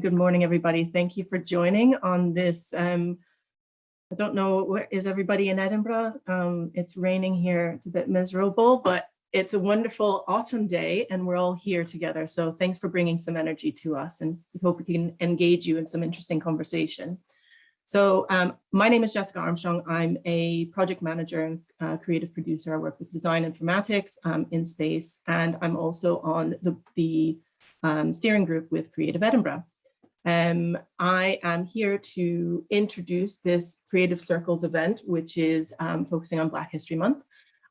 Good morning, everybody. Thank you for joining on this. I don't know, is everybody in Edinburgh? It's raining here. It's a bit miserable, but it's a wonderful autumn day and we're all here together. So thanks for bringing some energy to us, and we hope we can engage you in some interesting conversation. So my name is Jessica Armstrong. I'm a project manager and creative producer. I work with design informatics in space, and I'm also on the steering group with Creative Edinburgh. I am here to introduce this Creative Circles event, which is focusing on Black History Month.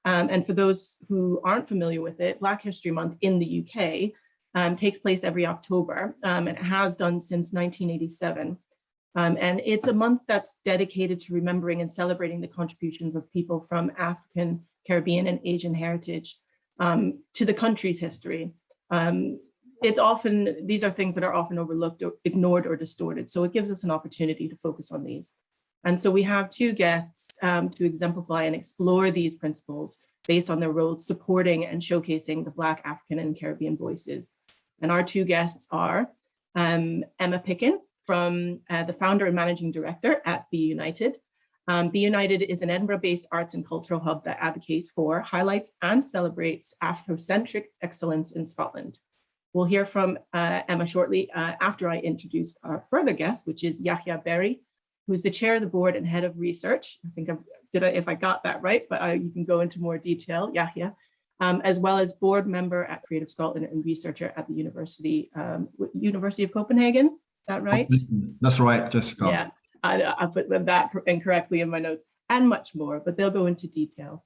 And for those who aren't familiar with it, Black History Month in the UK takes place every October, and it has done since 1987. And it's a month that's dedicated to remembering and celebrating the contributions of people from African, Caribbean, and Asian heritage to the country's history. These are things that are often overlooked or ignored or distorted. So it gives us an opportunity to focus on these. And so we have two guests to exemplify and explore these principles based on their roles supporting and showcasing the Black, African, and Caribbean voices. And our two guests are Emma Picken, from the founder and managing director at Be United. Be United is an Edinburgh-based arts and cultural hub that advocates for, highlights, and celebrates Afrocentric excellence in Scotland. We'll hear from Emma shortly after I introduce our further guest, which is Yahya Barry, who's the chair of the board and head of research. I think if I got that right, but you can go into more detail, Yahya, as well as board member at Creative Scotland and researcher at the University of Copenhagen. Is that right? That's right, Jessica. Yeah, I put that incorrectly in my notes, and much more, but they'll go into detail.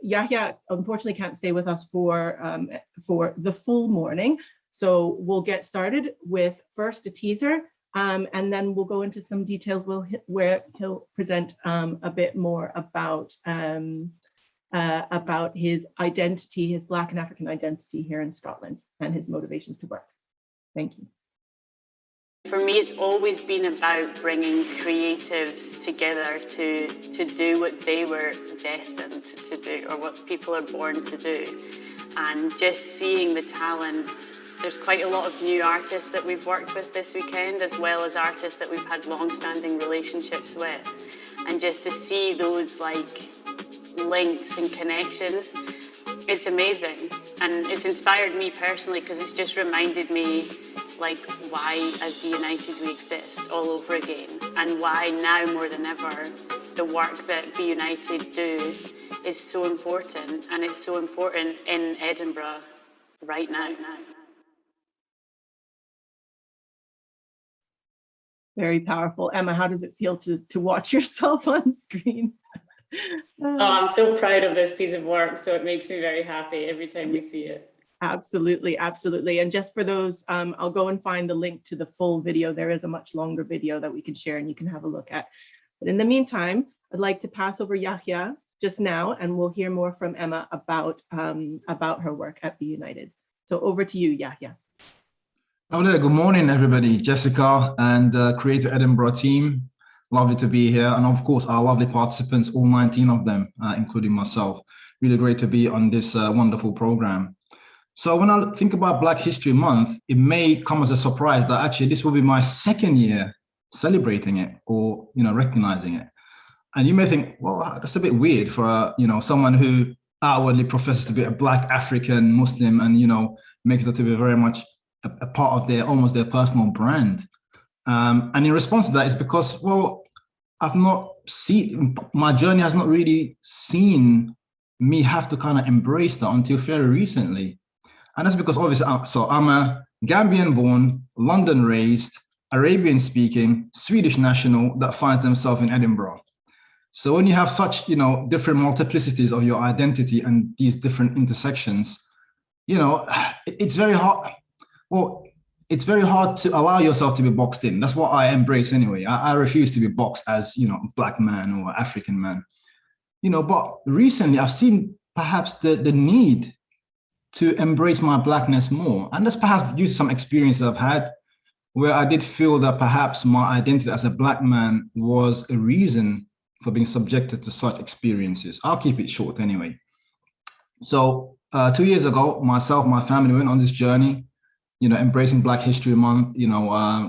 Yahya unfortunately can't stay with us for the full morning. So we'll get started with first a teaser, and then we'll go into some details where he'll present a bit more about his identity, his Black and African identity here in Scotland, and his motivations to work. Thank you. For me, it's always been about bringing creatives together to do what they were destined to do, or what people are born to do. And just seeing the talent. There's quite a lot of new artists that we've worked with this weekend, as well as artists that we've had long-standing relationships with. And just to see those links and connections, it's amazing. And it's inspired me personally, because it's just reminded me why as Be United we exist all over again, and why now more than ever the work that Be United do is so important, and it's so important in Edinburgh right now. Very powerful. Emma, how does it feel to watch yourself on screen? Oh, I'm so proud of this piece of work, so it makes me very happy every time we see it. Absolutely, absolutely. And just for those, I'll go and find the link to the full video. There is a much longer video that we can share and you can have a look at. But in the meantime, I'd like to pass over Yahya just now, and we'll hear more from Emma about her work at Be United. So over to you, Yahya. Oh there, good morning, everybody. Jessica and Creative Edinburgh team. Lovely to be here. And of course, our lovely participants, all 19 of them, including myself. Really great to be on this wonderful program. So when I think about Black History Month, it may come as a surprise that actually this will be my second year celebrating it, or recognizing it. And you may think, well, that's a bit weird for someone who outwardly professes to be a Black African Muslim, and makes that to be very much a part of almost their personal brand. And in response to that is because, well, my journey has not really seen me have to kind of embrace that until fairly recently. And that's because obviously, I'm a Gambian-born, London-raised, Arabian-speaking, Swedish national that finds themselves in Edinburgh. So when you have such, different multiplicities of your identity and these different intersections, it's very hard. Well, it's very hard to allow yourself to be boxed in. That's what I embrace anyway. I refuse to be boxed as, Black man or African man. But recently I've seen perhaps the need to embrace my Blackness more. And that's perhaps due to some experiences I've had where I did feel that perhaps my identity as a Black man was a reason for being subjected to such experiences. I'll keep it short anyway. So 2 years ago, myself, my family went on this journey embracing Black History Month.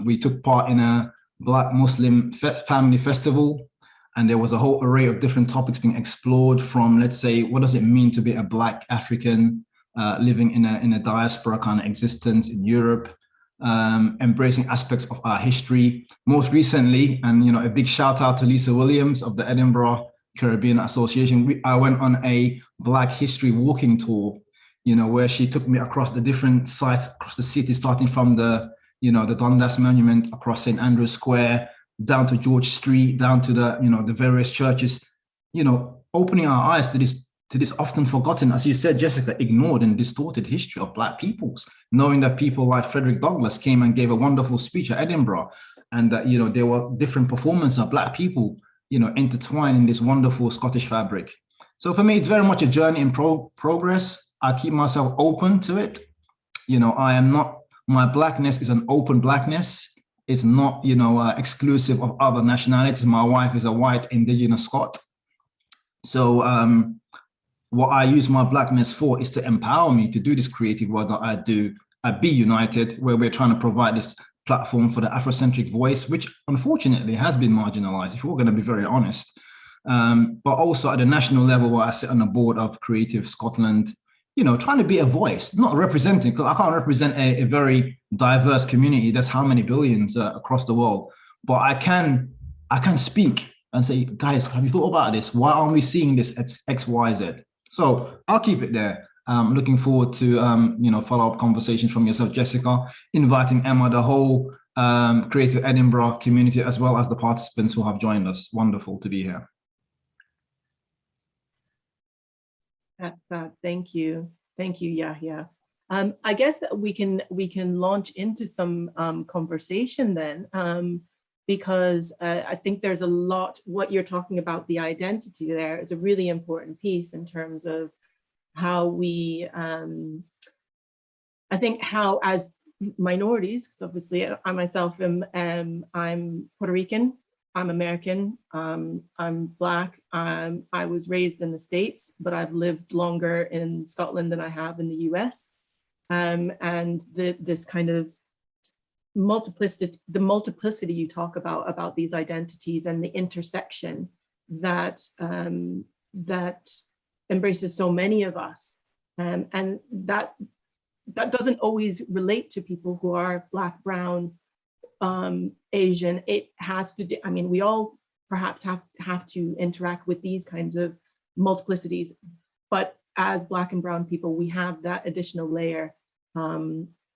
We took part in a Black Muslim family festival, and there was a whole array of different topics being explored from, let's say, what does it mean to be a Black African living in a diaspora kind of existence in Europe, embracing aspects of our history. Most recently, and a big shout out to Lisa Williams of the Edinburgh Caribbean Association, I went on a Black History walking tour, where she took me across the different sites across the city, starting from the Dundas Monument, across St. Andrew's Square, down to George Street, down to the various churches, opening our eyes to this often forgotten, as you said, Jessica, ignored and distorted history of Black peoples, knowing that people like Frederick Douglass came and gave a wonderful speech at Edinburgh, and that, there were different performances of Black people, intertwined in this wonderful Scottish fabric. So for me, it's very much a journey in progress. I keep myself open to it. My Blackness is an open Blackness. It's not, exclusive of other nationalities. My wife is a white Indigenous Scot. So what I use my Blackness for is to empower me to do this creative work that I do at Be United, where we're trying to provide this platform for the Afrocentric voice, which unfortunately has been marginalized, if we're going to be very honest. But also at the national level, where I sit on the board of Creative Scotland, trying to be a voice, not representing, because I can't represent a very diverse community. That's how many billions across the world. But I can speak and say, guys, have you thought about this? Why aren't we seeing this at X, Y, Z? So I'll keep it there. Looking forward to follow-up conversations from yourself, Jessica, inviting Emma, the whole Creative Edinburgh community, as well as the participants who have joined us. Wonderful to be here. Thank you, Yahya. I guess that we can launch into some conversation then, because I think there's a lot. What you're talking about, the identity there, is a really important piece in terms of how we, I think how as minorities, because obviously I myself am, I'm Puerto Rican, I'm American, I'm Black, I was raised in the States, but I've lived longer in Scotland than I have in the US. And this kind of multiplicity you talk about these identities and the intersection that, that embraces so many of us. And that doesn't always relate to people who are Black, brown, Asian. It has to do, I mean, we all perhaps have to interact with these kinds of multiplicities, but as Black and brown people, we have that additional layer for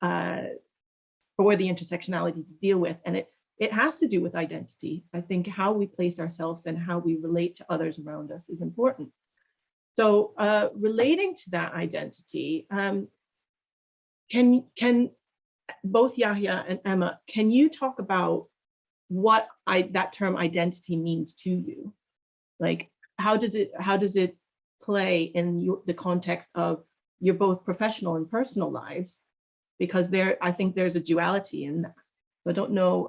the intersectionality to deal with. And it has to do with identity. I think how we place ourselves and how we relate to others around us is important. So relating to that identity, can both Yahya and Emma, can you talk about what that term identity means to you? Like, how does it play in the context of your both professional and personal lives? Because I think there's a duality in that. I don't know,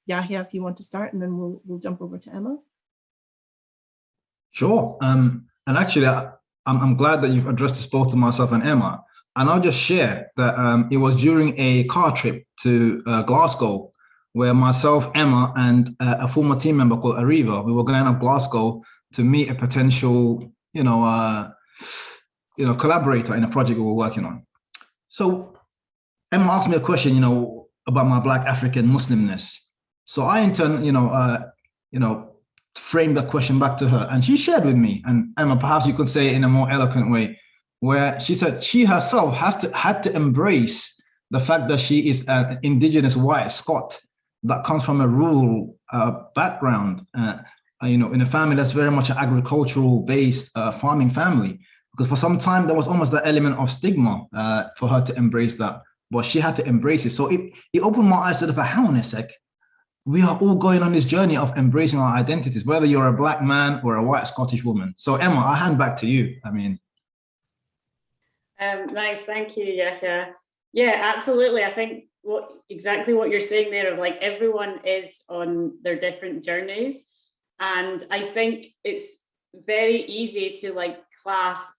Yahya, if you want to start, and then we'll jump over to Emma. Sure. And actually, I'm glad that you've addressed this both to myself and Emma. And I'll just share that it was during a car trip to Glasgow, where myself, Emma, and a former team member called Ariva, we were going up Glasgow to meet a potential, collaborator in a project we were working on. So Emma asked me a question, about my Black African Muslimness. So I in turn, framed that question back to her, and she shared with me, and Emma, perhaps you could say it in a more eloquent way, where she said she herself had to embrace the fact that she is an Indigenous white Scot that comes from a rural background, in a family that's very much an agricultural based farming family. Because for some time there was almost the element of stigma for her to embrace that, but she had to embrace it. So it opened my eyes to the fact, hang on a sec, we are all going on this journey of embracing our identities, whether you're a Black man or a white Scottish woman. So Emma, I'll hand back to you. Nice, thank you, Yahya. Yeah, absolutely. I think exactly what you're saying there, of like everyone is on their different journeys, and I think it's very easy to like class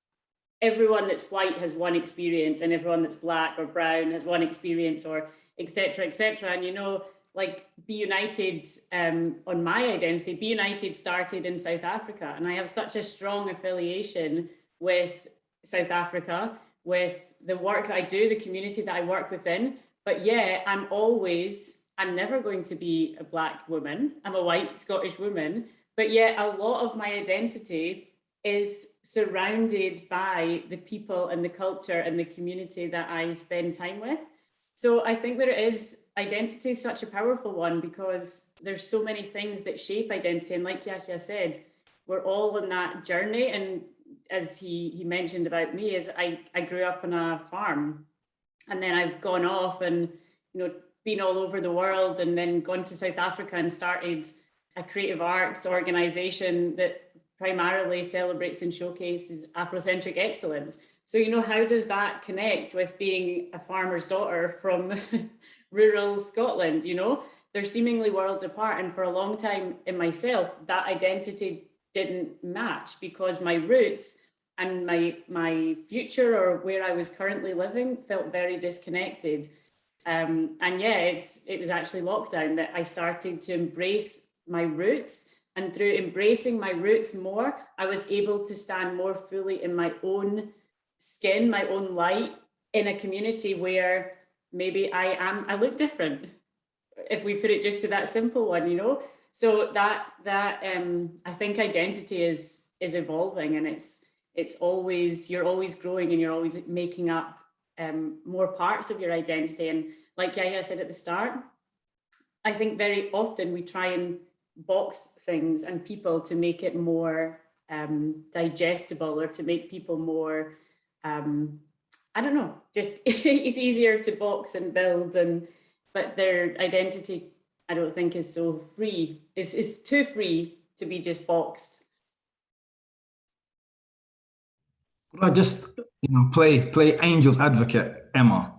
everyone that's white has one experience and everyone that's black or brown has one experience, or etc., etc. And, you know, like Be United, on my identity, Be United started in South Africa, and I have such a strong affiliation with South Africa, with the work that I do, the community that I work within. But yeah, I'm never going to be a black woman. I'm a white Scottish woman. But yeah, a lot of my identity is surrounded by the people and the culture and the community that I spend time with. So I think there is, identity is such a powerful one, because there's so many things that shape identity. And like Yahya said, we're all on that journey. And as he mentioned about me, is I grew up on a farm, and then I've gone off and, you know, been all over the world, and then gone to South Africa and started a creative arts organization that primarily celebrates and showcases Afrocentric excellence. So, you know, how does that connect with being a farmer's daughter from rural Scotland? You know, they're seemingly worlds apart. And for a long time in myself, that identity didn't match, because my roots and my future, or where I was currently living, felt very disconnected. And yeah, it was actually lockdown that I started to embrace my roots. And through embracing my roots more, I was able to stand more fully in my own skin, my own light, in a community where maybe I look different, if we put it just to that simple one, you know? So that I think identity is evolving, and it's always, you're always growing, and you're always making up more parts of your identity. And like Yahya said at the start, I think very often we try and box things and people to make it more digestible, or to make people more, I don't know, just it's easier to box and build, but their identity, I don't think, is so free. It's too free to be just boxed. Well, I just, you know, play angel's advocate, Emma,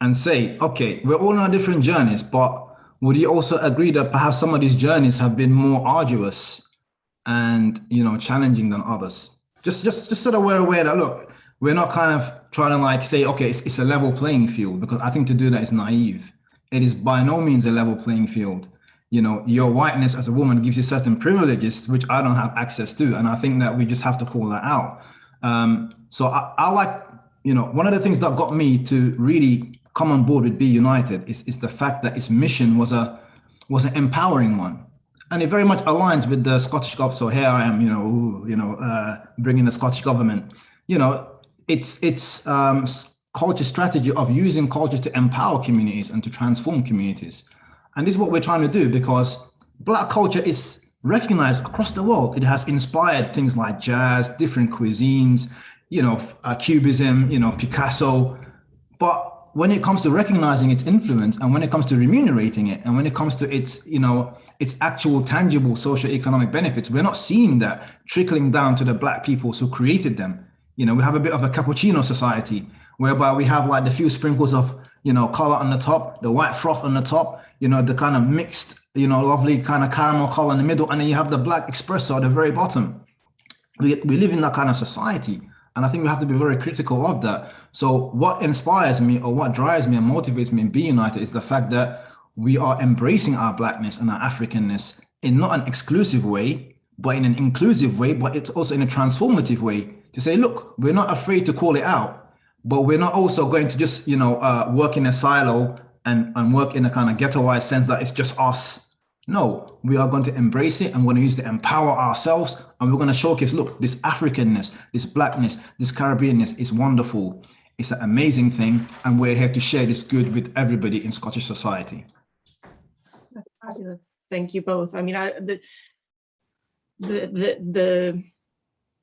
and say, okay, we're all on our different journeys, but would you also agree that perhaps some of these journeys have been more arduous and, you know, challenging than others? Just so that we're aware that, look, we're not kind of trying to like say, okay, it's a level playing field, because I think to do that is naive. It is by no means a level playing field. You know, your whiteness as a woman gives you certain privileges, which I don't have access to. And I think that we just have to call that out. So I like, you know, one of the things that got me to really come on board with Be United is the fact that its mission was an empowering one, and it very much aligns with the Scottish government. So here I am, bringing the Scottish government. You know, it's culture strategy of using culture to empower communities and to transform communities, and this is what we're trying to do, because Black culture is recognized across the world. It has inspired things like jazz, different cuisines, you know, Cubism, you know, Picasso, but when it comes to recognizing its influence, and when it comes to remunerating it, and when it comes to its, you know, its actual tangible socio-economic benefits, we're not seeing that trickling down to the Black peoples who created them. You know, we have a bit of a cappuccino society, whereby we have like the few sprinkles of, you know, color on the top, the white froth on the top, you know, the kind of mixed, you know, lovely kind of caramel color in the middle, and then you have the Black espresso at the very bottom. We live in that kind of society. And I think we have to be very critical of that. So what inspires me, or what drives me and motivates me in Be United, is the fact that we are embracing our Blackness and our Africanness in not an exclusive way, but in an inclusive way, but it's also in a transformative way, to say, look, we're not afraid to call it out, but we're not also going to just, you know, work in a silo and work in a kind of ghettoized sense that it's just us. No, we are going to embrace it, and we're going to use it to empower ourselves, and we're going to showcase, look, this Africanness, this Blackness, this Caribbeanness is wonderful. It's an amazing thing, and we're here to share this good with everybody in Scottish society. That's fabulous. Thank you both. I mean, the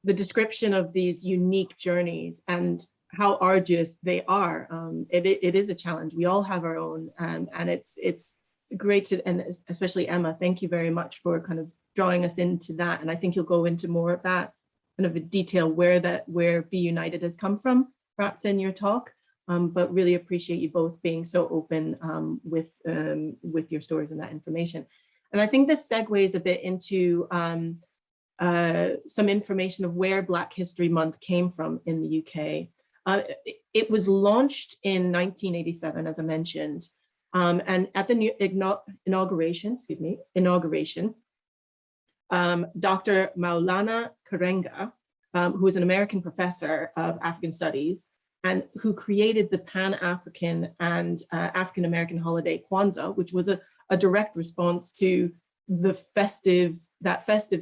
description of these unique journeys and how arduous they are, it is a challenge. We all have our own, and it's great to, and especially Emma, thank you very much for kind of drawing us into that. And I think you'll go into more of that kind of a detail where Be United has come from, perhaps in your talk. But really appreciate you both being so open with your stories and that information. And I think this segues a bit into some information of where Black History Month came from in the UK. It was launched in 1987, as I mentioned, and at the inauguration, Dr. Maulana Karenga, who is an American professor of African studies and who created the Pan-African and African-American holiday Kwanzaa, which was a direct response to the festive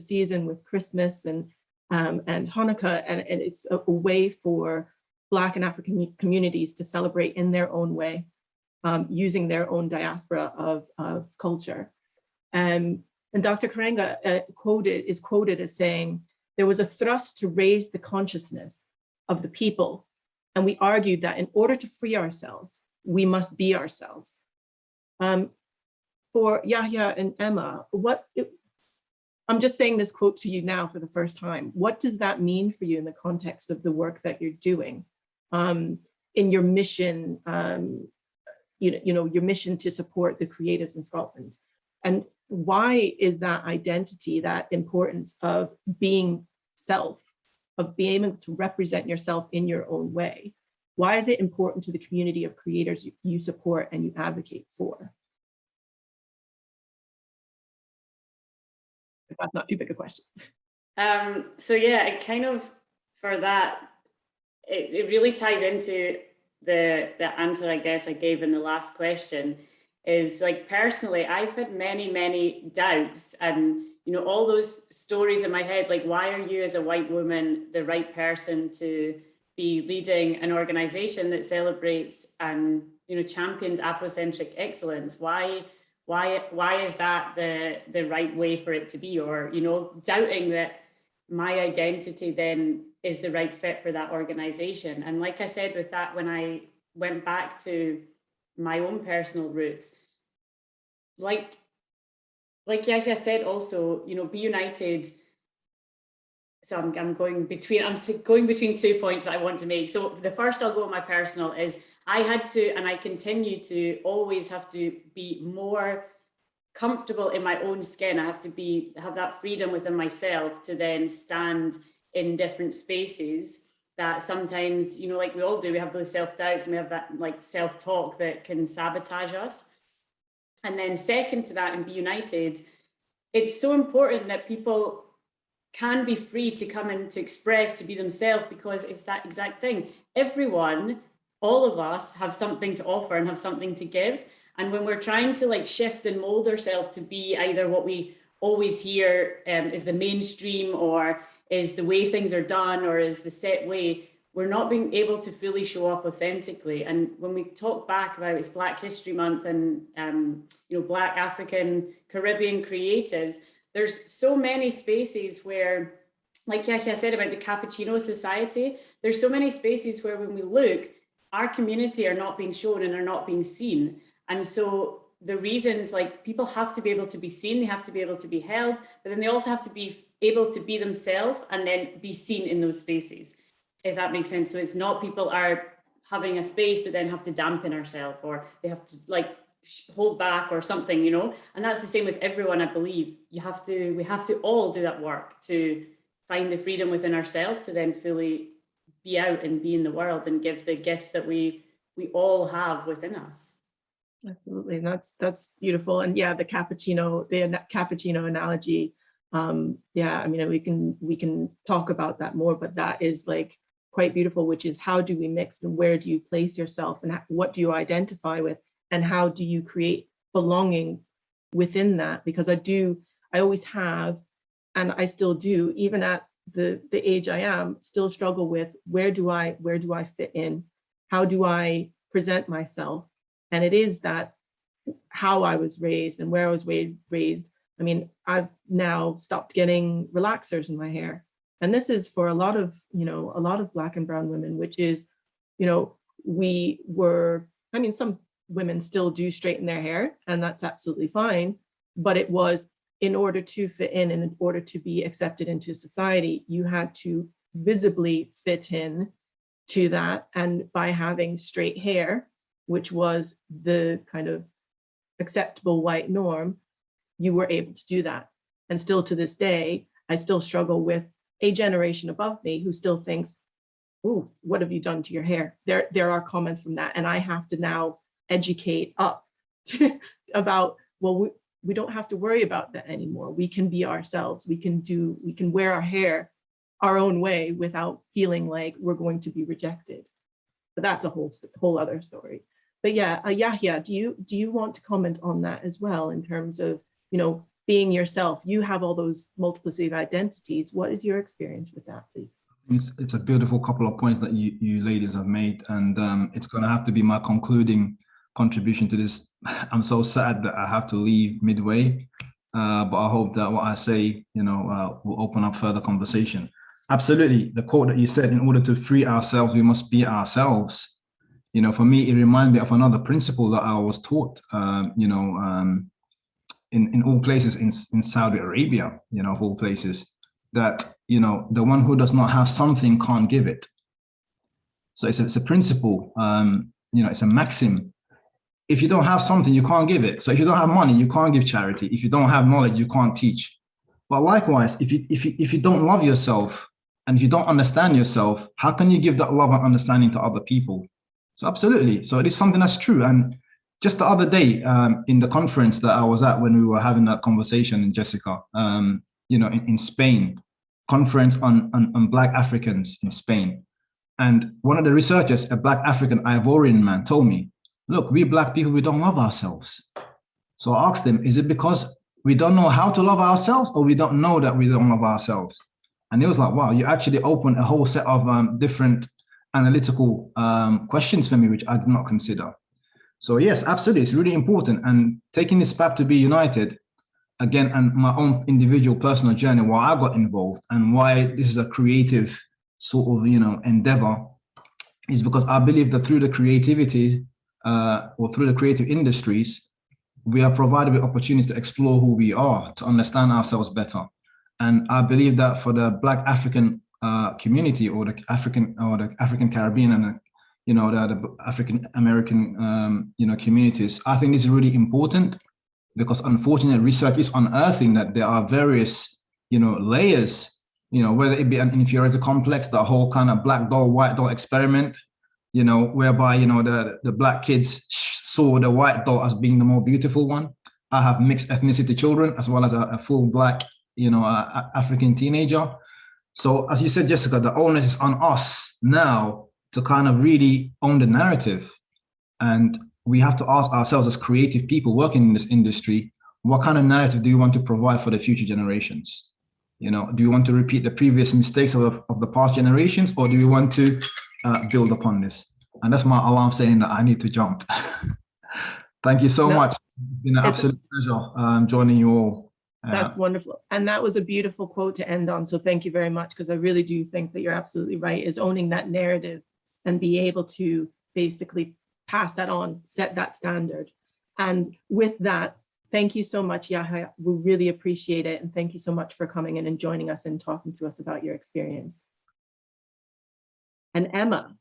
season with Christmas and Hanukkah, and it's a way for Black and African communities to celebrate in their own way, using their own diaspora of culture. And Dr. Karenga is quoted as saying, there was a thrust to raise the consciousness of the people, and we argued that in order to free ourselves, we must be ourselves. For Yahya and Emma, I'm just saying this quote to you now for the first time. What does that mean for you in the context of the work that you're doing, in your mission, your mission to support the creatives in Scotland? And why is that identity, that importance of being self, of being able to represent yourself in your own way? Why is it important to the community of creators you support and you advocate for? If that's not too big a question. So yeah, it kind of, for that, it really ties into the answer I guess I gave in the last question. Is like, personally, I've had many doubts, and all those stories in my head, like, why are you as a white woman the right person to be leading an organization that celebrates and champions Afrocentric excellence? Why is that the right way for it to be? Or doubting that my identity then is the right fit for that organization. And like I said with that, when I went back to my own personal roots, like Yahya said also, Be United. So I'm going between 2 points that I want to make. So the first, I'll go on my personal, is I had to, and I continue to always have to be more comfortable in my own skin. I have to have that freedom within myself to then stand in different spaces that sometimes, like we all do, we have those self-doubts and we have that like self-talk that can sabotage us. And then second to that, in Be United, it's so important that people can be free to come and to express, to be themselves, because it's that exact thing. Everyone, all of us, have something to offer and have something to give. And when we're trying to like shift and mold ourselves to be either what we always hear is the mainstream, or is the way things are done, or is the set way, we're not being able to fully show up authentically. And when we talk back about it's Black History Month and Black, African, Caribbean creatives, there's so many spaces where, like Yahya said about the Cappuccino Society, there's so many spaces where when we look, our community are not being shown and are not being seen. And so the reasons, like, people have to be able to be seen, they have to be able to be held, but then they also have to be able to be themselves and then be seen in those spaces, if that makes sense. So it's not people are having a space but then have to dampen ourselves, or they have to like hold back or something, and that's the same with everyone. I believe we have to all do that work to find the freedom within ourselves to then fully be out and be in the world and give the gifts that we all have within us. Absolutely, that's beautiful. And yeah, the cappuccino analogy, yeah, I mean, we can talk about that more, but that is like quite beautiful, which is, how do we mix and where do you place yourself and what do you identify with and how do you create belonging within that? Because I always have, and I still do, even at the age I am, still struggle with where do I fit in? How do I present myself? And it is that how I was raised and where I was raised. I mean, I've now stopped getting relaxers in my hair. And this is for a lot of Black and brown women, which is, some women still do straighten their hair, and that's absolutely fine. But it was in order to fit in and in order to be accepted into society, you had to visibly fit in to that. And by having straight hair, which was the kind of acceptable white norm, you were able to do that. And still to this day, I still struggle with a generation above me who still thinks, "Ooh, what have you done to your hair?" There are comments from that, and I have to now educate up about, well, we don't have to worry about that anymore. We can be ourselves. We can wear our hair our own way without feeling like we're going to be rejected. But that's a whole other story. But yeah, Yahya, do you want to comment on that as well in terms of, you know, being yourself? You have all those multiplicity of identities. What is your experience with that, please? It's a beautiful couple of points that you ladies have made, and it's going to have to be my concluding contribution to this. I'm so sad that I have to leave midway, but I hope that what I say, you know, will open up further conversation. Absolutely, the quote that you said, in order to free ourselves, we must be ourselves. You know, for me, it reminded me of another principle that I was taught, you know, in all places in Saudi Arabia, you know, of all places, that, you know, the one who does not have something can't give it. So it's a principle, you know, it's a maxim. If you don't have something, you can't give it. So if you don't have money, you can't give charity. If you don't have knowledge, you can't teach. But likewise, if you don't love yourself and if you don't understand yourself, how can you give that love and understanding to other people? So absolutely. So it is something that's true. And just the other day, in the conference that I was at when we were having that conversation, Jessica, you know, in Spain, conference on Black Africans in Spain. And one of the researchers, a Black African Ivorian man, told me, look, we Black people, we don't love ourselves. So I asked him, is it because we don't know how to love ourselves, or we don't know that we don't love ourselves? And he was like, wow, you actually opened a whole set of different analytical questions for me, which I did not consider. So yes, absolutely, it's really important. And taking this back to Be United, again, and my own individual personal journey, why I got involved and why this is a creative sort of, you know, endeavor, is because I believe that through the creativity or through the creative industries, we are provided with opportunities to explore who we are, to understand ourselves better. And I believe that for the Black African community, or the African Caribbean and you know, the African American you know, communities, I think this is really important, because unfortunately research is unearthing that there are various, you know, layers, you know, whether it be an inferiority complex, the whole kind of black doll, white doll experiment, you know, whereby, you know, the Black kids saw the white doll as being the more beautiful one. I have mixed ethnicity children as well as a full Black, you know, African teenager. So as you said, Jessica, the onus is on us now to kind of really own the narrative. And we have to ask ourselves as creative people working in this industry, what kind of narrative do you want to provide for the future generations? You know, do you want to repeat the previous mistakes of the past generations, or do you want to build upon this? And that's my alarm saying that I need to jump. Thank you so much. It's been an absolute pleasure joining you all. That's wonderful. And that was a beautiful quote to end on. So thank you very much, because I really do think that you're absolutely right, is owning that narrative and be able to basically pass that on, set that standard. And with that, thank you so much, Yahya. We really appreciate it. And thank you so much for coming in and joining us and talking to us about your experience. And Emma,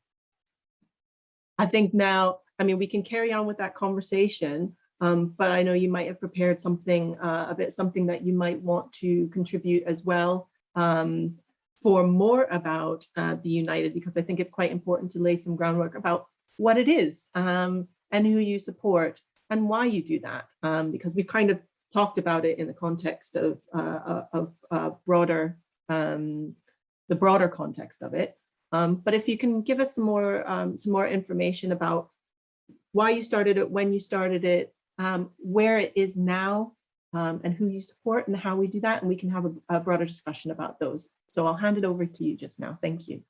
I think now, I mean, we can carry on with that conversation, but I know you might have prepared something, something that you might want to contribute as well for more about Be United, because I think it's quite important to lay some groundwork about what it is and who you support and why you do that, because we've kind of talked about it in the context of the broader context of it. But if you can give us some more information about why you started it, when you started it, where it is now, and who you support and how we do that, and we can have a broader discussion about those. So I'll hand it over to you just now. Thank you.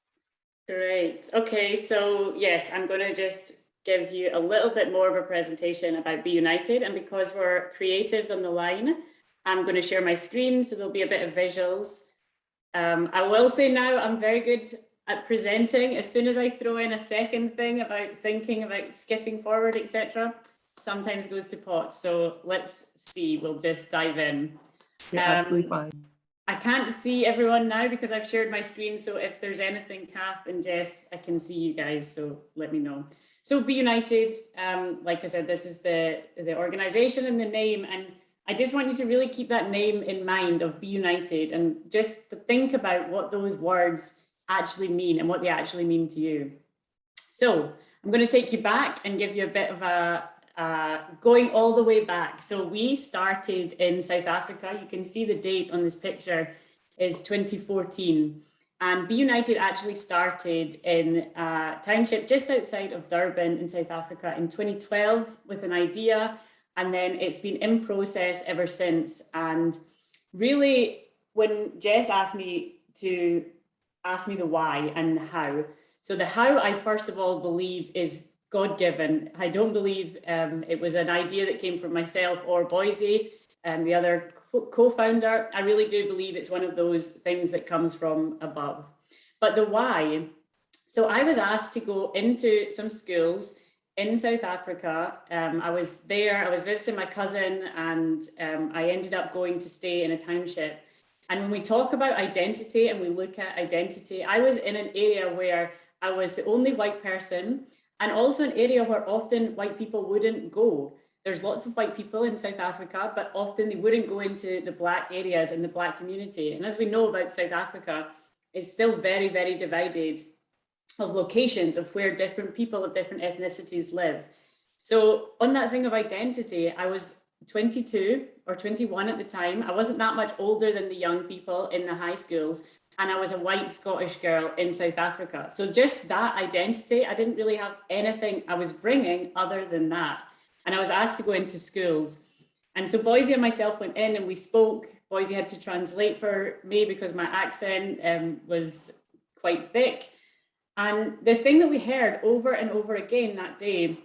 Great. Okay, so yes, I'm going to just give you a little bit more of a presentation about Be United, and because we're creatives on the line, I'm going to share my screen, so there'll be a bit of visuals. I will say now I'm very good at presenting. As soon as I throw in a second thing about thinking about skipping forward, etc., sometimes goes to pot. So let's see, we'll just dive in. You're absolutely fine. I can't see everyone now because I've shared my screen. So if there's anything, Kath and Jess, I can see you guys, so let me know. So Be United, like I said, this is the organization and the name. And I just want you to really keep that name in mind of Be United, and just to think about what those words actually mean and what they actually mean to you. So I'm going to take you back and give you a bit of a going all the way back. So we started in South Africa. You can see the date on this picture is 2014. And Be United actually started in a township just outside of Durban in South Africa in 2012 with an idea. And then it's been in process ever since. And really, when Jess asked me to ask me the why and the how. So the how, I first of all believe, is God-given. I don't believe it was an idea that came from myself or Boise, the other co-founder. I really do believe it's one of those things that comes from above. But the why, so I was asked to go into some schools in South Africa. I was there, I was visiting my cousin, and I ended up going to stay in a township. And when we talk about identity and we look at identity, I was in an area where I was the only white person, and also an area where often white people wouldn't go. There's lots of white people in South Africa, but often they wouldn't go into the Black areas in the Black community. And as we know about South Africa, it's still very, very divided of locations of where different people of different ethnicities live. So on that thing of identity, I was 22 or 21 at the time. I wasn't that much older than the young people in the high schools. And I was a white Scottish girl in South Africa. So just that identity, I didn't really have anything I was bringing other than that. And I was asked to go into schools. And so Boise and myself went in and we spoke. Boise had to translate for me because my accent was quite thick. And the thing that we heard over and over again that day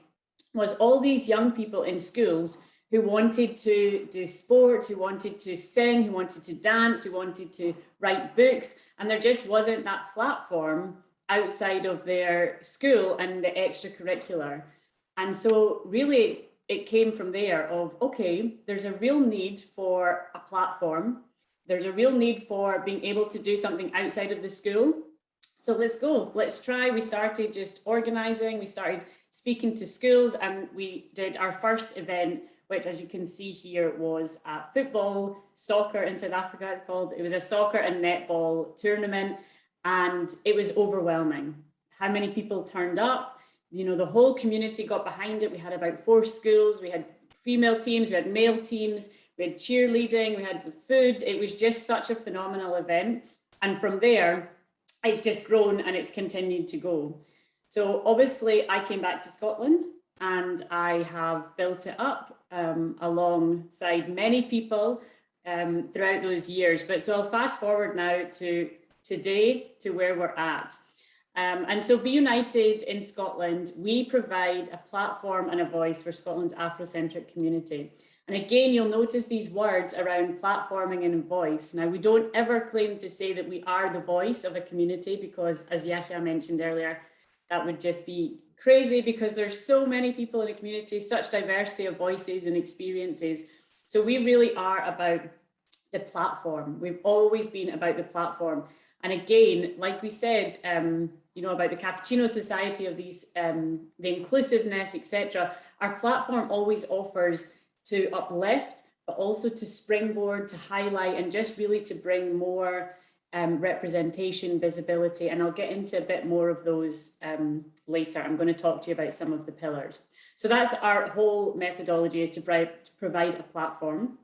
was all these young people in schools who wanted to do sports, who wanted to sing, who wanted to dance, who wanted to write books. And there just wasn't that platform outside of their school and the extracurricular. And so really it came from there of, okay, there's a real need for a platform. There's a real need for being able to do something outside of the school. So let's go, let's try. We started just organizing, we started speaking to schools, and we did our first event, which, as you can see here, was a football, soccer in South Africa, it's called. It was a soccer and netball tournament, and it was overwhelming. How many people turned up? You know, the whole community got behind it. We had about 4 schools. We had female teams, we had male teams, we had cheerleading, we had the food. It was just such a phenomenal event. And from there, it's just grown and it's continued to go. So obviously I came back to Scotland, and I have built it up alongside many people throughout those years. But so I'll fast forward now to today, to where we're at. And so Be United in Scotland, we provide a platform and a voice for Scotland's Afrocentric community. And again, you'll notice these words around platforming and voice. Now, we don't ever claim to say that we are the voice of a community, because as Yahya mentioned earlier, that would just be crazy, because there's so many people in a community, such diversity of voices and experiences. So we really are about the platform. We've always been about the platform. And again, like we said, you know, about the Cappuccino Society of these, the inclusiveness, etc. Our platform always offers to uplift, but also to springboard, to highlight, and just really to bring more representation, visibility. And I'll get into a bit more of those later. I'm going to talk to you about some of the pillars. So that's our whole methodology, is to provide a platform.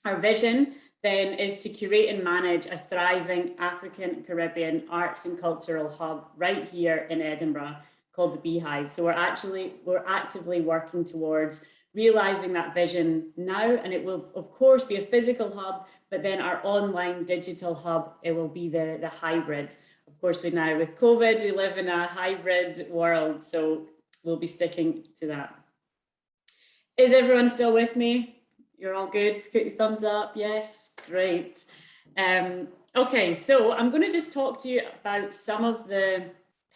Our vision then is to curate and manage a thriving African Caribbean arts and cultural hub right here in Edinburgh called the Beehive. So we're actively working towards realizing that vision now, and it will of course be a physical hub, but then our online digital hub, it will be the hybrid. Of course, with COVID, we live in a hybrid world, so we'll be sticking to that. Is everyone still with me? You're all good? Put your thumbs up. Yes, great. Okay, so I'm going to just talk to you about some of the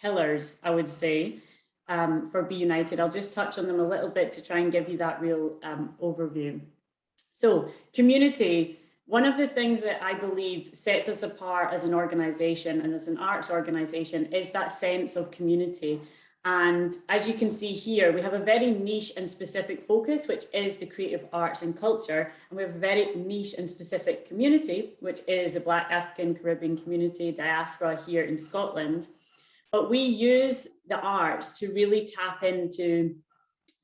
pillars, I would say, for Be United. I'll just touch on them a little bit to try and give you that real overview. So community, one of the things that I believe sets us apart as an organization and as an arts organization is that sense of community. And as you can see here, we have a very niche and specific focus, which is the creative arts and culture. And we have a very niche and specific community, which is the Black African Caribbean community diaspora here in Scotland. But we use the arts to really tap into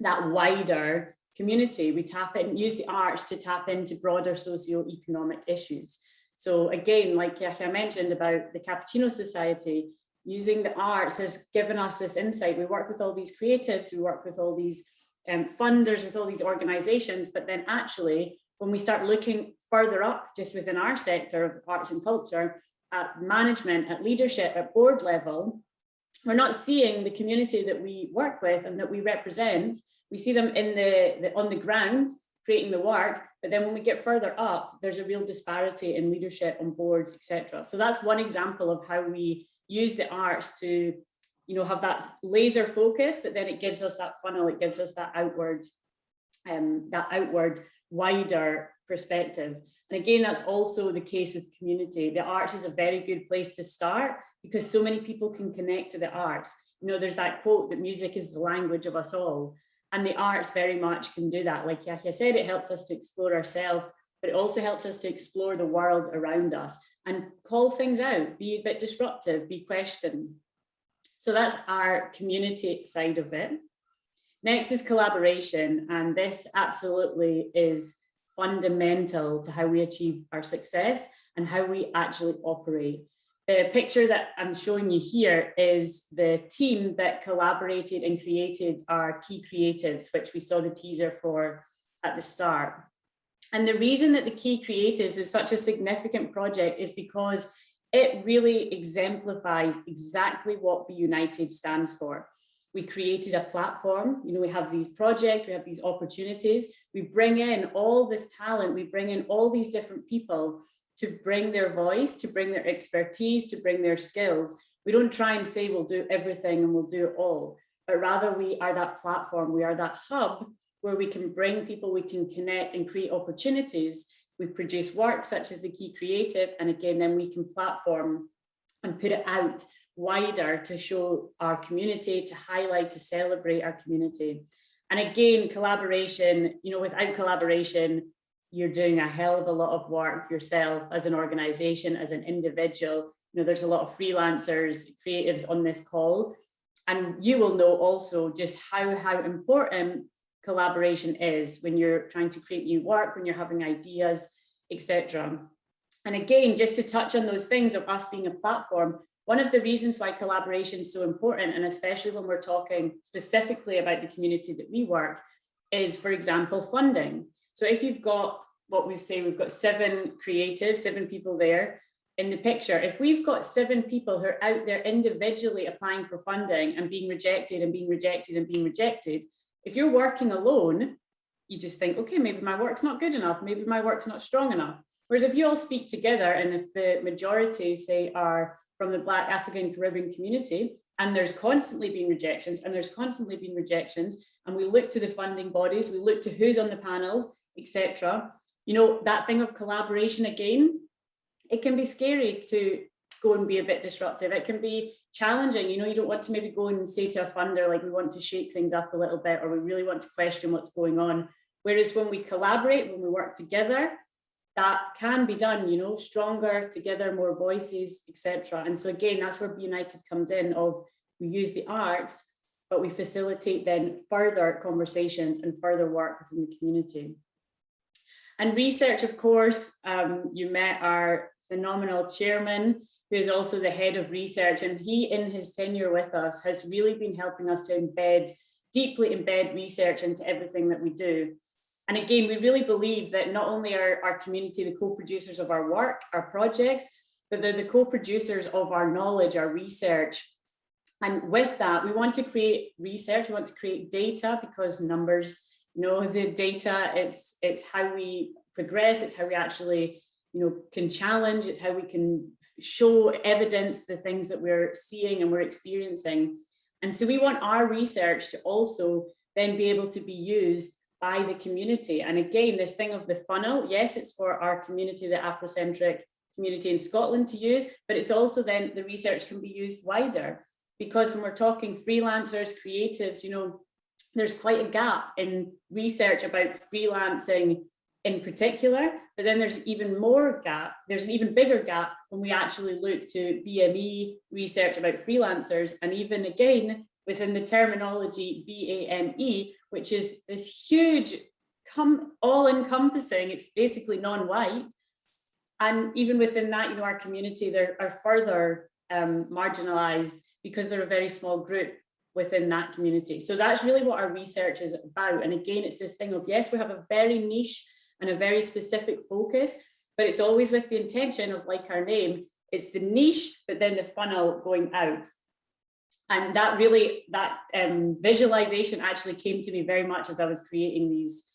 that wider community. We use the arts to tap into broader socio-economic issues. So again, like Yahya mentioned about the Cappuccino Society, using the arts has given us this insight. We work with all these creatives, we work with all these funders, with all these organizations, but then actually, when we start looking further up, just within our sector of arts and culture, at management, at leadership, at board level, we're not seeing the community that we work with and that we represent. We see them on the ground, creating the work, but then when we get further up, there's a real disparity in leadership on boards, etc. So that's one example of how we use the arts to, have that laser focus, but then it gives us that funnel, it gives us that outward wider perspective. And again, that's also the case with community. The arts is a very good place to start because so many people can connect to the arts. There's that quote that music is the language of us all. And the arts very much can do that. Like Yahya said, it helps us to explore ourselves, but it also helps us to explore the world around us and call things out, be a bit disruptive, be questioned. So that's our community side of it. Next is collaboration. And this absolutely is fundamental to how we achieve our success and how we actually operate. The picture that I'm showing you here is the team that collaborated and created our key creatives, which we saw the teaser for at the start. And the reason that the key creatives is such a significant project is because it really exemplifies exactly what Be United stands for. We created a platform, we have these projects, we have these opportunities, we bring in all this talent, we bring in all these different people to bring their voice, to bring their expertise, to bring their skills. We don't try and say we'll do everything and we'll do it all, but rather we are that platform, we are that hub where we can bring people, we can connect and create opportunities. We produce work such as the Key Creative, and again, then we can platform and put it out wider to show our community, to highlight, to celebrate our community. And again, collaboration, without collaboration, you're doing a hell of a lot of work yourself as an organization, as an individual. There's a lot of freelancers, creatives on this call, and you will know also just how important collaboration is when you're trying to create new work, when you're having ideas, etc. And again, just to touch on those things of us being a platform, one of the reasons why collaboration is so important, and especially when we're talking specifically about the community that we work, is, for example, funding. So if you've got we've got 7 creatives, 7 people there in the picture. If we've got 7 people who are out there individually applying for funding and being rejected and being rejected and being rejected, if you're working alone, you just think, okay, maybe my work's not good enough, maybe my work's not strong enough. Whereas if you all speak together, and if the majority, say, are from the Black African Caribbean community, and there's constantly been rejections, and there's constantly been rejections, and we look to the funding bodies, we look to who's on the panels, etc. That thing of collaboration, again, it can be scary to go and be a bit disruptive. It can be challenging. You don't want to maybe go and say to a funder, like, we want to shake things up a little bit, or we really want to question what's going on. Whereas when we collaborate, when we work together, that can be done, stronger together, more voices, etc. And so again, that's where Be United comes in, of we use the arts, but we facilitate then further conversations and further work within the community. And research, of course, you met our phenomenal chairman, who is also the head of research, and he, in his tenure with us, has really been helping us to deeply embed research into everything that we do. And again, we really believe that not only are our community the co-producers of our work, our projects, but they're the co-producers of our knowledge, our research. And with that, we want to create research, we want to create data, because numbers, the data, it's how we progress, it's how we actually, can challenge, it's how we can show evidence, the things that we're seeing and we're experiencing. And so we want our research to also then be able to be used by the community. And again, this thing of the funnel, yes, it's for our community, the Afrocentric community in Scotland to use, but it's also then the research can be used wider. because when we're talking freelancers, creatives, you know, there's quite a gap in research about freelancing in particular, but then there's even more gap, there's an even bigger gap when we actually look to BME research about freelancers, and even again within the terminology BAME, which is this huge all-encompassing, it's basically non-white, and even within that, you know, our community, they are further marginalized because they're a very small group within that community. So that's really what our research is about. And again, it's this thing of, yes, we have a very niche and a very specific focus, but it's always with the intention of, like our name, it's the niche, but then the funnel going out. And that really, that visualization actually came to me very much as I was creating these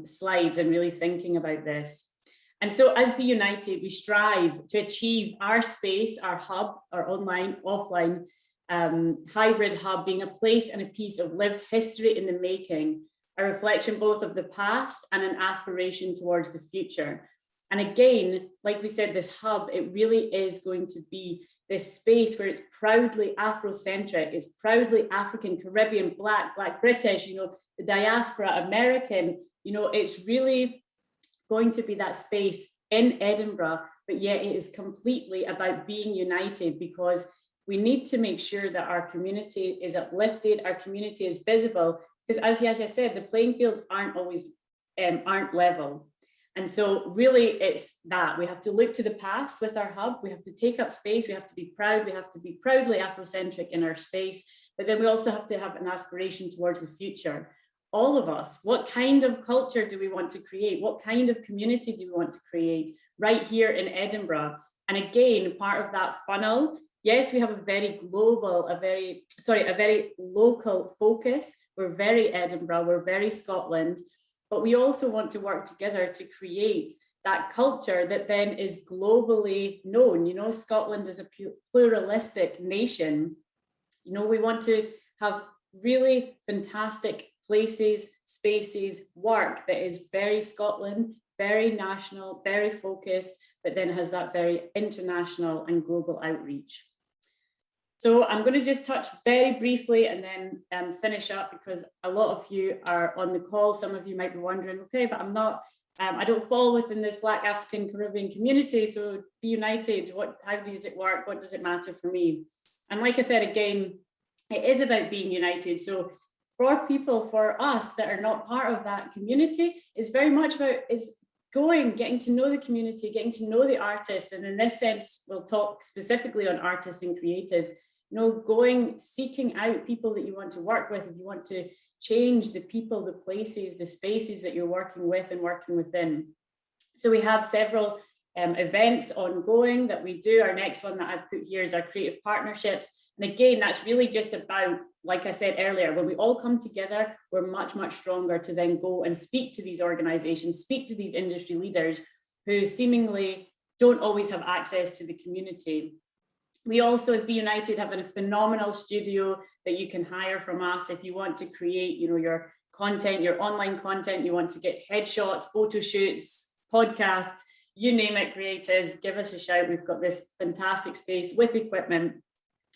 slides and really thinking about this. And so as Be United, we strive to achieve our space, our hub, our online, offline, hybrid hub being a place and a piece of lived history in the making, a reflection both of the past and an aspiration towards the future. And again, like we said, this hub, it really is going to be this space where it's proudly Afrocentric, it's proudly African, Caribbean, Black British, you know, the diaspora, American, you know, it's really going to be that space in Edinburgh, but yet it is completely about being united, because we need to make sure that our community is uplifted, our community is visible, because as Yahya said, the playing fields aren't always, aren't level. And so really it's that we have to look to the past with our hub, we have to take up space, we have to be proud, we have to be proudly Afrocentric in our space, but then we also have to have an aspiration towards the future. All of us, what kind of culture do we want to create? What kind of community do we want to create right here in Edinburgh? And again, part of that funnel, yes, we have a very global, a very local focus. We're very Edinburgh, we're very Scotland, but we also want to work together to create that culture that then is globally known. You know, Scotland is a pluralistic nation. You know, we want to have really fantastic places, spaces, work that is very Scotland, very national, very focused, but then has that very international and global outreach. So I'm going to just touch very briefly and then finish up, because a lot of you are on the call. Some of you might be wondering, okay, but I'm not, I don't fall within this Black African Caribbean community. So Be United, how does it work? What does it matter for me? And like I said, again, it is about being united. So for people, for us that are not part of that community, it's very much about getting to know the community, getting to know the artists. And in this sense, we'll talk specifically on artists and creatives, you know, seeking out people that you want to work with, if you want to change the people, the places, the spaces that you're working with and working within. So we have several events ongoing that we do. Our next one that I've put here is our creative partnerships. And again, that's really just about, like I said earlier, when we all come together, we're much, much stronger to then go and speak to these organizations, speak to these industry leaders who seemingly don't always have access to the community. We also, as Be United, have a phenomenal studio that you can hire from us if you want to create, you know, your content, your online content, you want to get headshots, photo shoots, podcasts, you name it, creatives, give us a shout. We've got this fantastic space with equipment.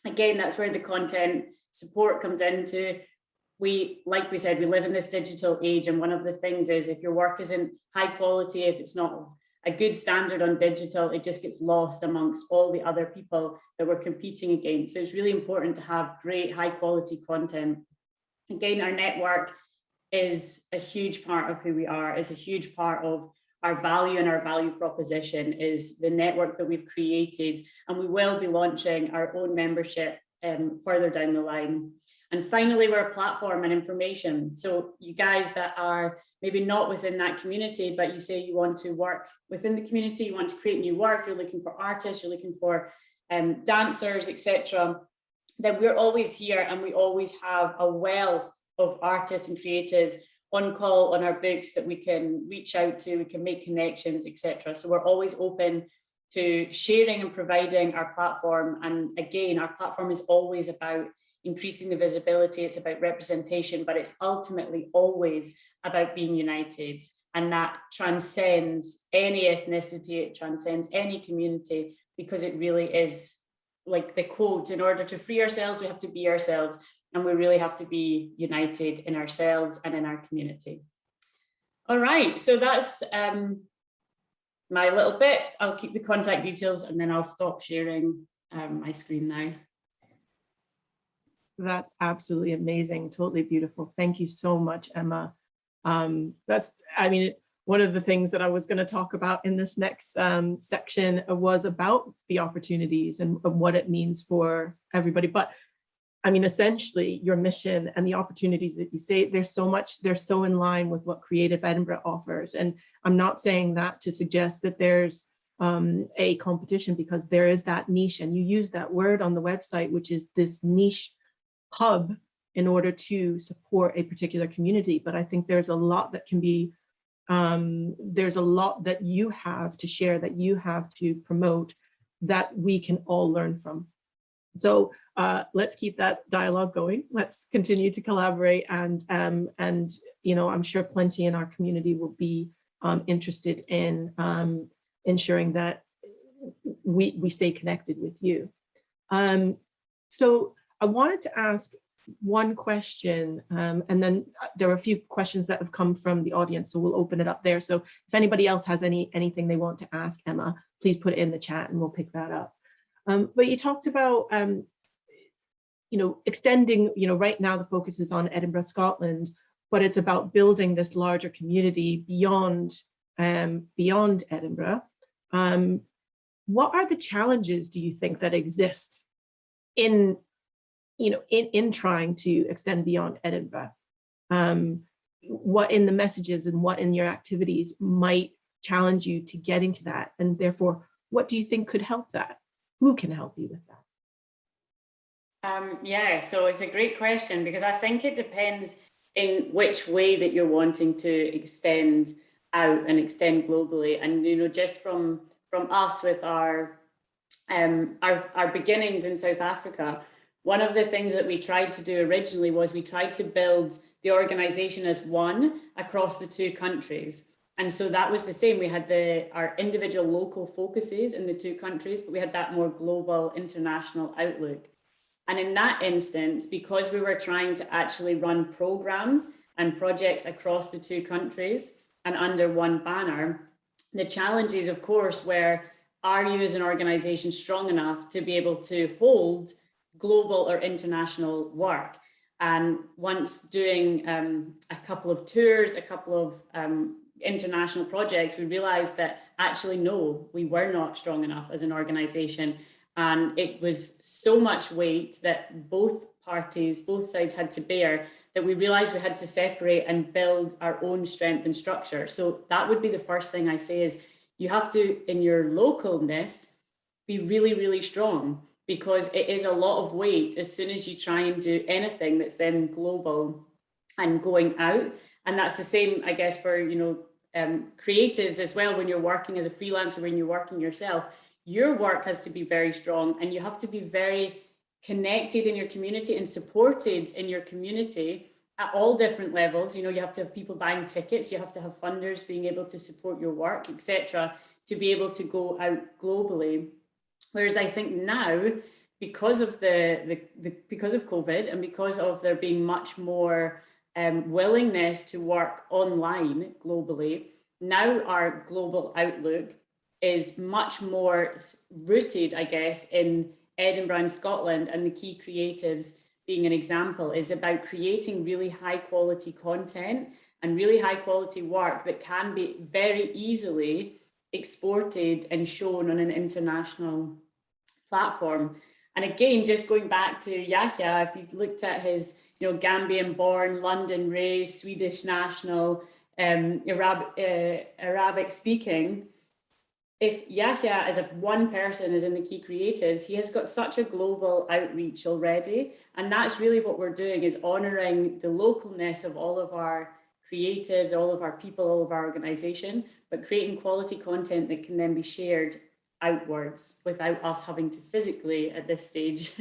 Again, that's where the content support comes into. Like we said, we live in this digital age, and one of the things is if your work isn't high quality, if it's not a good standard on digital, it just gets lost amongst all the other people that we're competing against. So it's really important to have great high quality content. Again, our network is a huge part of who we are, is a huge part of our value, and our value proposition is the network that we've created, and we will be launching our own membership further down the line. And finally, we're a platform and information. So you guys that are maybe not within that community, but you say you want to work within the community, you want to create new work, you're looking for artists, you're looking for dancers, etc., then we're always here, and we always have a wealth of artists and creatives on call on our books that we can reach out to, we can make connections, etc. So we're always open to sharing and providing our platform. And again, our platform is always about increasing the visibility, it's about representation, but it's ultimately always about being united. And that transcends any ethnicity, it transcends any community, because it really is like the quote, in order to free ourselves, we have to be ourselves. And we really have to be united in ourselves and in our community. All right, so that's my little bit. I'll keep the contact details and then I'll stop sharing my screen now. That's absolutely amazing. Totally beautiful. Thank you so much, Emma. One of the things that I was going to talk about in this next section was about the opportunities and what it means for everybody. But I mean, essentially, your mission and the opportunities that you say, they're so in line with what Creative Edinburgh offers. And I'm not saying that to suggest that there's a competition, because there is that niche, and you use that word on the website, which is this niche hub in order to support a particular community. But I think there's a lot that can be, there's a lot that you have to share, that you have to promote, that we can all learn from. So let's keep that dialogue going. Let's continue to collaborate, and I'm sure plenty in our community will be interested in ensuring that we stay connected with you. So I wanted to ask one question, and then there are a few questions that have come from the audience, so we'll open it up there. So if anybody else has anything they want to ask Emma, please put it in the chat and we'll pick that up. But you talked about, extending, right now the focus is on Edinburgh, Scotland, but it's about building this larger community beyond Edinburgh. What are the challenges, do you think, that exist in trying to extend beyond Edinburgh? What in the messages and what in your activities might challenge you to getting to that? And therefore, what do you think could help that? Who can help you with that? Yeah, so it's a great question, because I think it depends in which way that you're wanting to extend out and extend globally. And just from us with our beginnings in South Africa, one of the things that we tried to do originally was we tried to build the organization as one across the two countries. And so that was the same. We had our individual local focuses in the two countries, but we had that more global international outlook. And in that instance, because we were trying to actually run programs and projects across the two countries and under one banner, the challenges, of course, were, are you as an organization strong enough to be able to hold global or international work? And once doing a couple of tours, a couple of international projects, we realized that actually, no, we were not strong enough as an organization. And it was so much weight that both sides had to bear, that we realized we had to separate and build our own strength and structure. So that would be the first thing I say, is you have to, in your localness, be really, really strong, because it is a lot of weight as soon as you try and do anything that's then global and going out. And that's the same, I guess, for creatives as well. When you're working as a freelancer, when you're working yourself, your work has to be very strong, and you have to be very connected in your community and supported in your community at all different levels. You have to have people buying tickets, you have to have funders being able to support your work, etc., to be able to go out globally. Whereas I think now, because of because of COVID, and because of there being much more willingness to work online globally, now our global outlook is much more rooted, I guess, in Edinburgh and Scotland. And the Key Creatives being an example is about creating really high quality content and really high quality work that can be very easily exported and shown on an international platform. And again, just going back to Yahya, if you looked at his, Gambian born, London raised, Swedish national, Arabic speaking, if Yahya as one person is in the Key Creatives, he has got such a global outreach already. And that's really what we're doing, is honoring the localness of all of our creatives, all of our people, all of our organization, but creating quality content that can then be shared outwards without us having to physically at this stage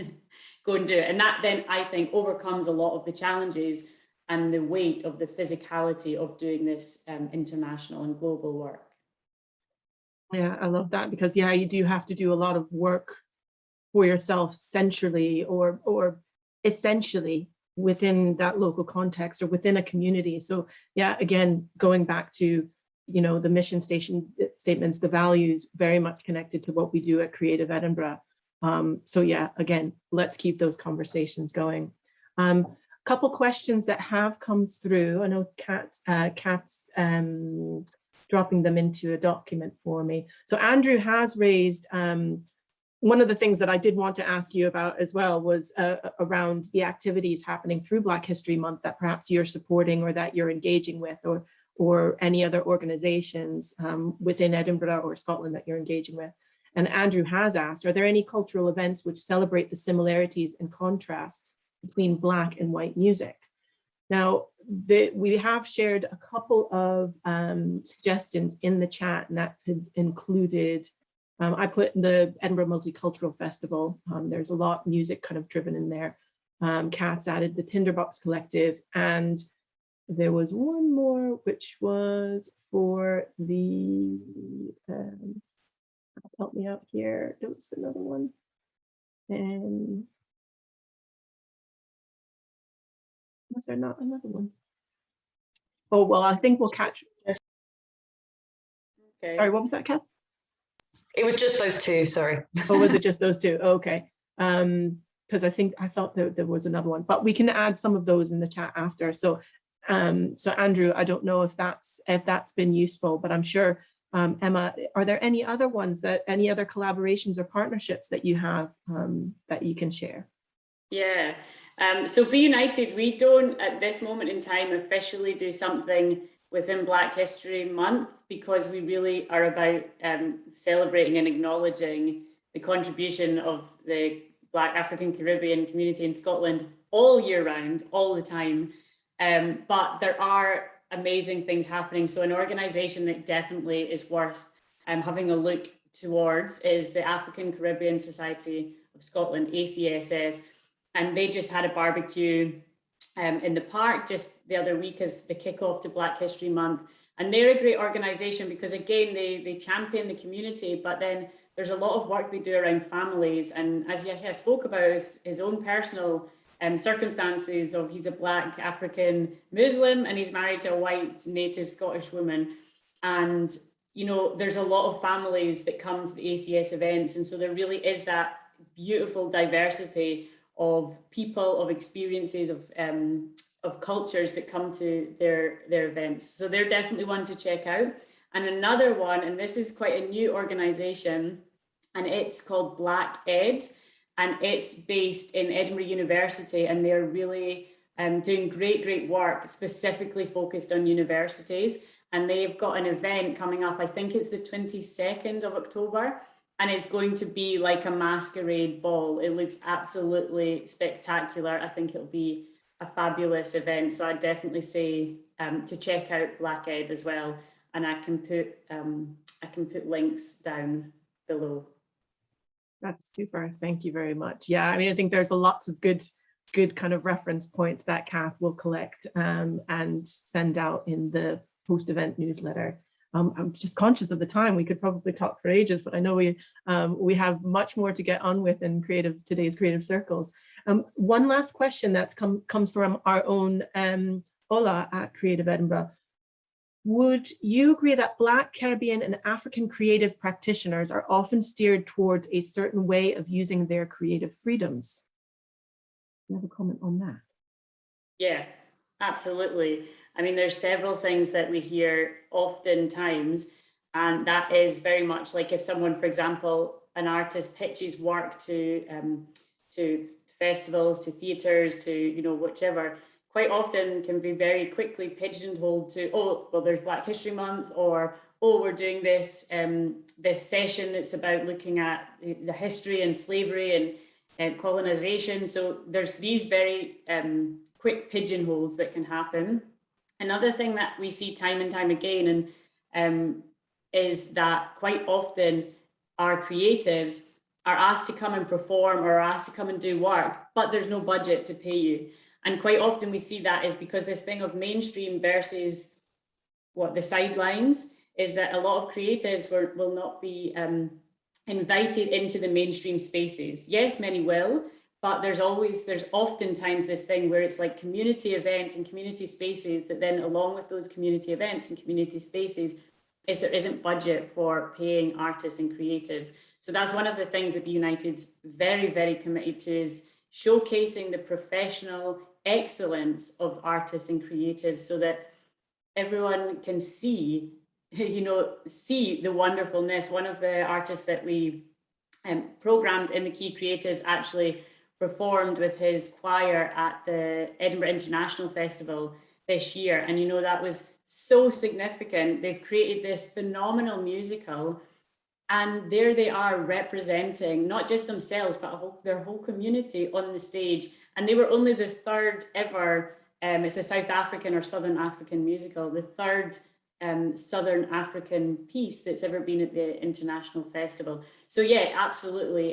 go and do it. And that then, I think, overcomes a lot of the challenges and the weight of the physicality of doing this international and global work. Yeah, I love that, because you do have to do a lot of work for yourself centrally or essentially within that local context or within a community. So yeah, again, going back to, you know, the mission statements, the values very much connected to what we do at Creative Edinburgh. So yeah, again, let's keep those conversations going. Couple questions that have come through. I know Kat's dropping them into a document for me. So Andrew has raised, one of the things that I did want to ask you about as well was around the activities happening through Black History Month that perhaps you're supporting or that you're engaging with, or any other organizations within Edinburgh or Scotland that you're engaging with. And Andrew has asked, are there any cultural events which celebrate the similarities and contrasts between Black and white music? Now, we have shared a couple of suggestions in the chat, and that included, I put the Edinburgh Multicultural Festival. There's a lot of music kind of driven in there. Kat's added the Tinderbox Collective, and there was one more, which was for the, help me out here, there was another one. And was there not another one? Oh, well, I think we'll catch. Okay. Sorry, what was that, Kat? It was just those two, sorry. Oh, was it just those two? Okay. Because I thought there was another one, but we can add some of those in the chat after. So so Andrew, I don't know if that's been useful, but I'm sure, Emma, are there any other ones, any other collaborations or partnerships that you have that you can share? Yeah, so Be United, we don't at this moment in time officially do something within Black History Month, because we really are about celebrating and acknowledging the contribution of the Black African Caribbean community in Scotland all year round, all the time. But there are amazing things happening. So an organisation that definitely is worth having a look towards is the African Caribbean Society of Scotland, ACSS. And they just had a barbecue in the park just the other week as the kickoff to Black History Month. And they're a great organisation because, again, they champion the community, but then there's a lot of work they do around families. And as Yahya spoke about, his own personal circumstances of, he's a Black African Muslim and he's married to a white native Scottish woman. And, you know, there's a lot of families that come to the ACS events. And so there really is that beautiful diversity of people, of experiences, of cultures that come to their events. So they're definitely one to check out. And another one, and this is quite a new organisation, and it's called Black Ed, and it's based in Edinburgh University, and they're really doing great work specifically focused on universities. And they've got an event coming up, I think it's the 22nd of October, and it's going to be like a masquerade ball. It looks absolutely spectacular. I think it'll be a fabulous event. So I'd definitely say to check out Black Ed as well. And I can put links down below. That's super. Thank you very much. Yeah, I mean, I think there's lots of good kind of reference points that Kath will collect and send out in the post-event newsletter. I'm just conscious of the time. We could probably talk for ages, but I know we have much more to get on with in today's creative circles. One last question that comes from our own Ola at Creative Edinburgh. Would you agree that Black, Caribbean, and African creative practitioners are often steered towards a certain way of using their creative freedoms? Do you have a comment on that? Yeah, absolutely. I mean, there's several things that we hear oftentimes, and that is very much like if someone, for example, an artist pitches work to festivals, to theatres, to, you know, whichever, quite often can be very quickly pigeonholed to, oh, well, there's Black History Month, or, oh, we're doing this this session that's about looking at the history and slavery and colonization. So there's these very quick pigeonholes that can happen. Another thing that we see time and time again is that quite often our creatives are asked to come and perform or asked to come and do work, but there's no budget to pay you. And quite often we see that is because this thing of mainstream versus what the sidelines is, that a lot of creatives will not be invited into the mainstream spaces. Yes, many will, but there's oftentimes this thing where it's like community events and community spaces that then along with those community events and community spaces is there isn't budget for paying artists and creatives. So that's one of the things that Be United's very, very committed to, is showcasing the professional excellence of artists and creatives so that everyone can see, see the wonderfulness. One of the artists that we programmed in the Key Creatives actually performed with his choir at the Edinburgh International Festival this year. And that was so significant. They've created this phenomenal musical, and there they are representing not just themselves, but their whole community on the stage. And they were only the third ever, it's a South African or Southern African musical, the third Southern African piece that's ever been at the International Festival. So yeah, absolutely.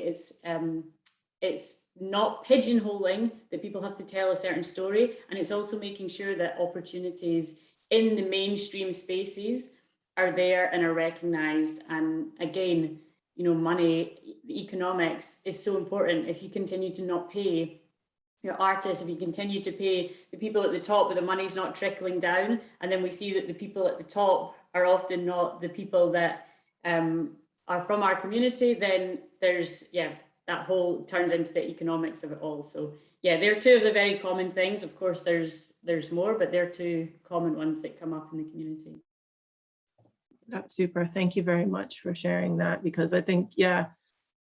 It's not pigeonholing that people have to tell a certain story. And it's also making sure that opportunities in the mainstream spaces are there and are recognized. And again, money, economics is so important. If you continue to not pay your artists, if you continue to pay the people at the top, but the money's not trickling down, and then we see that the people at the top are often not the people that are from our community, then there's, that whole turns into the economics of it all. So yeah, they're two of the very common things. Of course, there's more, but they're two common ones that come up in the community. That's super. Thank you very much for sharing that, because I think,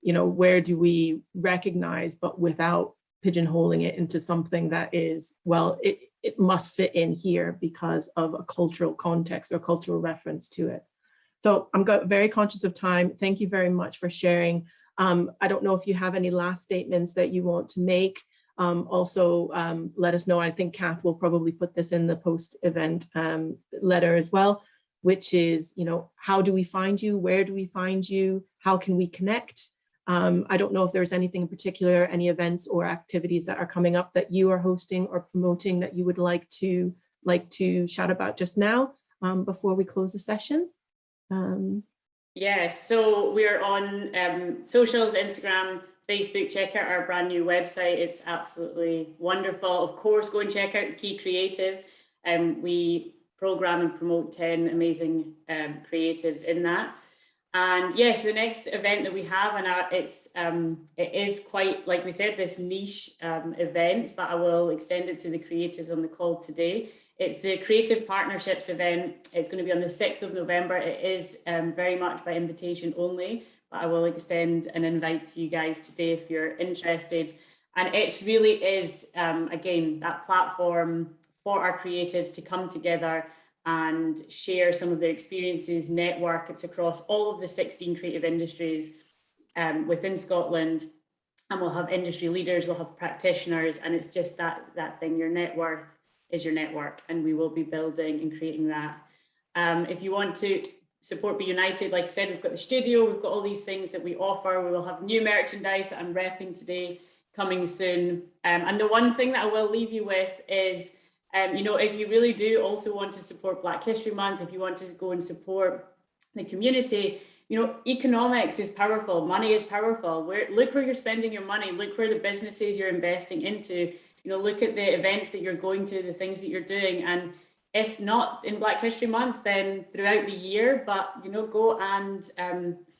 where do we recognize, but without pigeonholing it into something that is, well, it must fit in here because of a cultural context or cultural reference to it. So I'm very conscious of time. Thank you very much for sharing. I don't know if you have any last statements that you want to make. Also, let us know. I think Kath will probably put this in the post-event letter as well, which is, how do we find you? Where do we find you? How can we connect? I don't know if there's anything in particular, any events or activities that are coming up that you are hosting or promoting that you would like to shout about just now before we close the session. Yeah, so we're on socials, Instagram, Facebook. Check out our brand new website. It's absolutely wonderful. Of course, go and check out Key Creatives. We program and promote 10 amazing creatives in that. And yes, the next event that we have, and it is quite, like we said, this niche event, but I will extend it to the creatives on the call today. It's the Creative Partnerships event. It's going to be on the 6th of November. It is very much by invitation only, but I will extend an invite to you guys today if you're interested. And it really is, again, that platform for our creatives to come together and share some of their experiences, network. It's across all of the 16 creative industries within Scotland. And we'll have industry leaders, we'll have practitioners, and it's just that thing, your net worth is your network, and we will be building and creating that. If you want to support Be United, like I said, we've got the studio, we've got all these things that we offer. We will have new merchandise that I'm repping today coming soon. And the one thing that I will leave you with is, if you really do also want to support Black History Month, if you want to go and support the community, economics is powerful, money is powerful. Look where you're spending your money, look where the businesses you're investing into, look at the events that you're going to, the things that you're doing. And if not in Black History Month, then throughout the year, but go and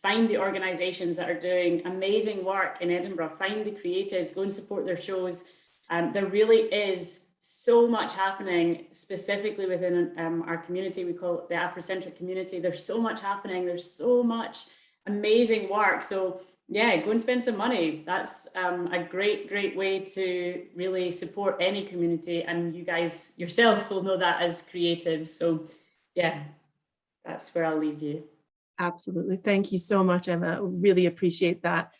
find the organizations that are doing amazing work in Edinburgh, find the creatives, go and support their shows. There really is so much happening specifically within our community. We call it the Afrocentric community. There's so much happening. There's so much amazing work. So yeah, go and spend some money. That's a great way to really support any community. And you guys yourself will know that as creatives. So yeah, that's where I'll leave you. Absolutely. Thank you so much, Emma. Really appreciate that.